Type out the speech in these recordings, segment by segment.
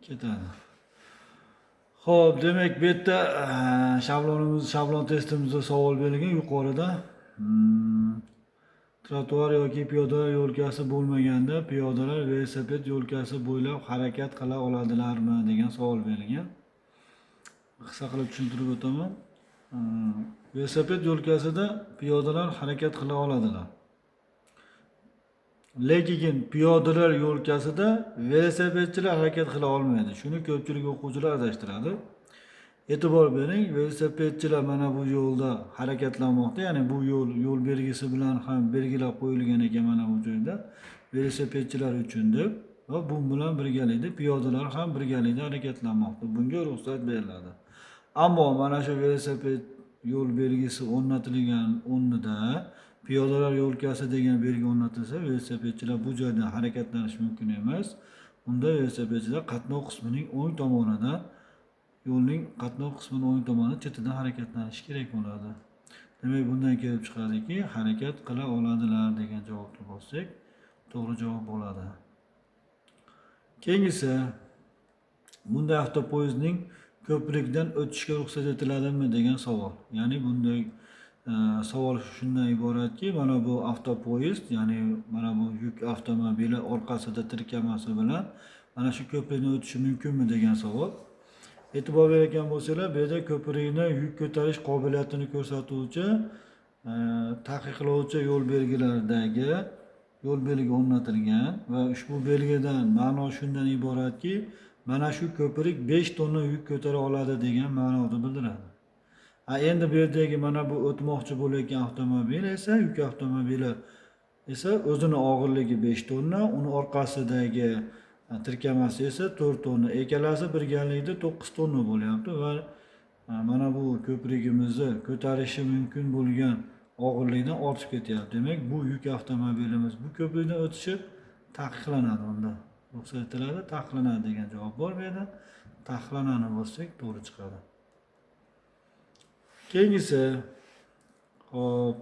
ketadi. Xo'p, demak bu yerda shablon testimizda savol berilgan yuqorida. Trotuar yoki piyodalar yo'lkasi bo'lmaganda piyodalar velosiped yo'lkasi bo'ylab harakat qila oladilarmi degan savol berilgan. Qisqa qilib tushuntirib o'taman. Velosiped yo'lkasida piyodalar harakat qila oladilar. Lekin piyodalar yo'lkasida velosipedchilar harakat qila olmaydi. Shuni ko'pchilik o'quvchilar adashtiradi. E'tibor bering, velosipedchilar mana bu yo'lda harakatlanmoqda, ya'ni bu yo'l belgisi bilan ham belgilab qo'yilgan ekan mana bu joyda velosipedchilar uchun deb va bu bilan birgalikda piyodalar ham birgalikda harakatlanmoqda. Bunga ruxsat beriladi. Ammo mana shu velosiped yo'l belgisi o'rnatilgan o'rnida piyodalar yo'lkasi degan belgi o'rnatilsa, velosipedchilar bu joydan harakatlanish mumkin emas. Unda velosipedchilar qatnov qismining o'ng tomonidan yo'lning qatnov qismining o'ng tomoni chetidan harakatlanishi kerak bo'ladi. Demak, bundan kelib chiqadiki, harakat qila oladilar degan javobni bossak, to'g'ri javob bo'ladi. Keyingisi, bunday avtopoyezdning ko'prikdan o'tishga ruxsat etiladimi degan savol. Ya'ni bunday savol shundan iboratki, mana bu avtopoyezd, ya'ni mana bu yuk avtomobili orqasida tirkamasi bilan mana shu ko'prikdan o'tishi mumkinmi degan savol. E'tibor bergan bo'lsanglar, bu yerda ko'prikni yuk ko'tarish qobiliyatini ko'rsatuvchi taqiqlovchi yo'l belgilaridagi yo'l belgi o'rnatilgan va ushbu belgidan ma'no shundan iboratki, mana shu ko'prik 5 tonna yuk ko'tara oladi degan ma'noni bildiradi. Endi bu yerdagi mana bu o'tmoqchi bo'layotgan avtomobil esa, yuk avtomobili esa o'zini og'irligi 5 tonna, uni orqasidagi tirkamasi esa 4 tonna. Ikkalasi birgalikda 9 tonna bo'lyapti va mana bu ko'prigimizni ko'tarishi mumkin bo'lgan og'irlikdan ortib ketyapti. Demak, bu yuk avtomobilimiz bu ko'prikdan o'tishi taqiqlanadi unda. Ruxsat etiladi, taqiqlanadi degan javob bor bu yerda. Taqiqlanadi bo'lsak, to'g'ri chiqadi. Keyingisi, hop,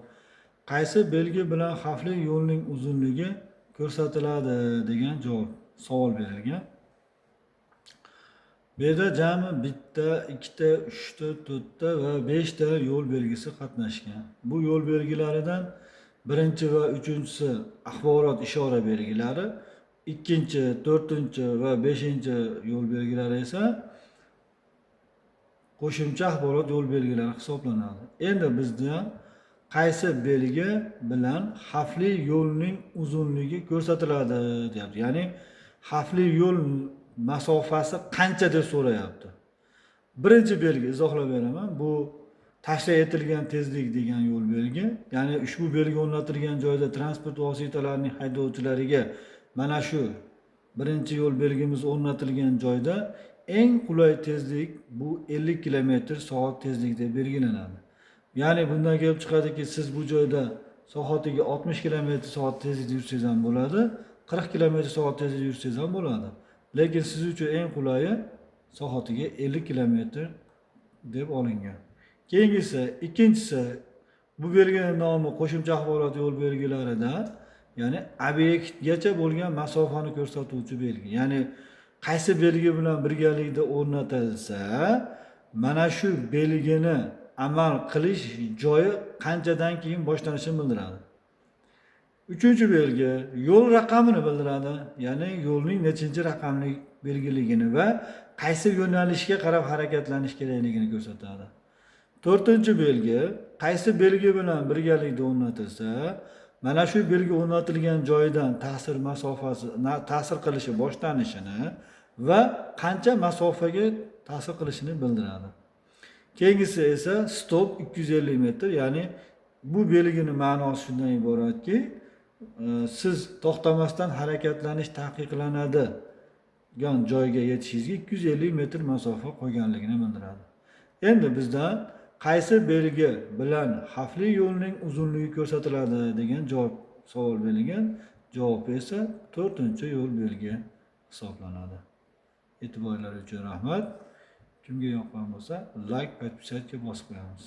qaysi belgi bilan xavfli yo'lning uzunligi ko'rsatiladi degan savol berilgan. Bu yerda jami 1 ta, 2 ta, 3 ta, 4 ta va 5 ta yo'l belgisi qatnashgan. Bu yo'l belgilaridan birinchi va uchinchisi axborot ishora belgilari, ikkinchi, 4-chi va 5-chi yo'l belgilari esa qo'shimcha axborot yo'l belgilari hisoblanadi. Endi bizda qaysi belgi bilan xavfli yo'lning uzunligi ko'rsatiladi deyapti. Ya'ni xavfli yo'l masofasi qancha deb so'rayapti. Birinchi belgi izohlab beraman. Bu tashkil etilgan tezlik degan yo'l belgi. Ya'ni ushbu belgi o'rnatilgan joyda transport vositalarining haydovchilariga mana shu birinchi yo'l belgimiz o'rnatilgan joyda eng qulay tezlik bu 50 km/soat tezlik deb belgilanadi. Ya'ni bundan kelib chiqadiki, siz bu joyda soatiga 60 km/soat tezlikda yursangiz ham bo'ladi, 40 km/soat tezlikda yursangiz ham bo'ladi. Lekin siz uchun eng qulayi soatiga 50 km deb olingan. Keyingisi, ikkinchisi, bu belgining nomi qo'shimcha axborot yo'l belgilarida, ya'ni obyektgacha bo'lgan masofani ko'rsatuvchi belgi. Ya'ni qaysi belgi bilan birgalikda o'rnatilsa, mana shu belgini amal qilish joyi qanchadan keyin boshlanishini bildiradi. Uchinchi belgi yo'l raqamini bildiradi. Ya'ni yo'lning nechinchi raqamli belgiligini va qaysi yo'nalishga qarab harakatlanish kerakligini ko'rsatadi. To'rtinchi belgi qaysi belgi bilan birgalikda o'rnatilsa, mana shu belgi o'rnatilgan joydan ta'sir masofasi, ta'sir qilishi boshlanishini va qancha masofaga ta'sir qilishini bildiradi. Keyingisi esa stop 250 metr, ya'ni bu belgining ma'nosi shundan iboratki, siz to'xtamasdan harakatlanish taqiqlanadi degan joyga yetishingizga 250 metr masofa qolganligini bildiradi. Endi bizda qaysi belgi bilan xavfli yo'lning uzunligi ko'rsatiladi degan savol berilgan. Javob esa 4-chi yo'l belgi hisoblanadi. E'tiborlar uchun rahmat. Kimga yoqqan bo'lsa, like, podpisatsiya bosib qo'yamiz.